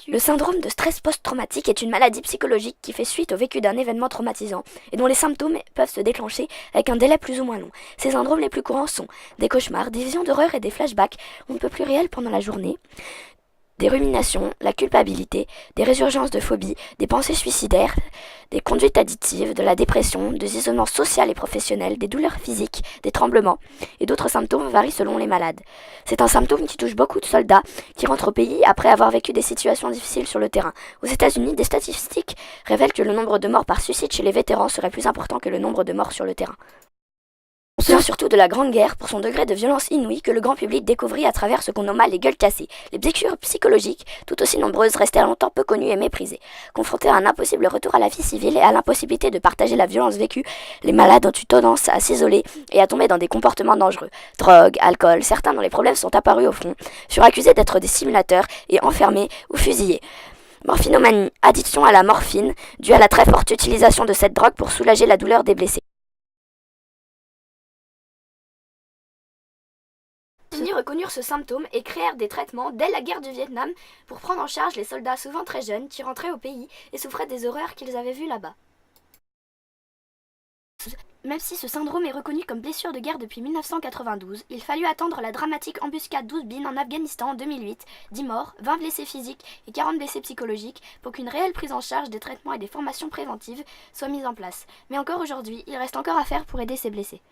Le syndrome de stress post-traumatique est une maladie psychologique qui fait suite au vécu d'un événement traumatisant et dont les symptômes peuvent se déclencher avec un délai plus ou moins long. Ces syndromes les plus courants sont des cauchemars, des visions d'horreur et des flashbacks on ne peut plus réels pendant la journée, des ruminations, la culpabilité, des résurgences de phobie, des pensées suicidaires, des conduites addictives, de la dépression, des isolements social et professionnels, des douleurs physiques, des tremblements et d'autres symptômes varient selon les malades. C'est un symptôme qui touche beaucoup de soldats qui rentrent au pays après avoir vécu des situations difficiles sur le terrain. Aux États-Unis, des statistiques révèlent que le nombre de morts par suicide chez les vétérans serait plus important que le nombre de morts sur le terrain. On se souvient surtout de la Grande Guerre pour son degré de violence inouïe que le grand public découvrit à travers ce qu'on nomma les gueules cassées. Les blessures psychologiques, tout aussi nombreuses, restèrent longtemps peu connues et méprisées. Confrontés à un impossible retour à la vie civile et à l'impossibilité de partager la violence vécue, les malades ont eu tendance à s'isoler et à tomber dans des comportements dangereux. Drogue, alcool, certains dont les problèmes sont apparus au front, furent accusés d'être des simulateurs et enfermés ou fusillés. Morphinomanie, addiction à la morphine, due à la très forte utilisation de cette drogue pour soulager la douleur des blessés. Les États-Unis reconnurent ce symptôme et créèrent des traitements dès la guerre du Vietnam pour prendre en charge les soldats souvent très jeunes qui rentraient au pays et souffraient des horreurs qu'ils avaient vues là-bas. Même si ce syndrome est reconnu comme blessure de guerre depuis 1992, il fallut attendre la dramatique embuscade d'Ouzbin en Afghanistan en 2008, 10 morts, 20 blessés physiques et 40 blessés psychologiques pour qu'une réelle prise en charge des traitements et des formations préventives soient mises en place. Mais encore aujourd'hui, il reste encore à faire pour aider ces blessés.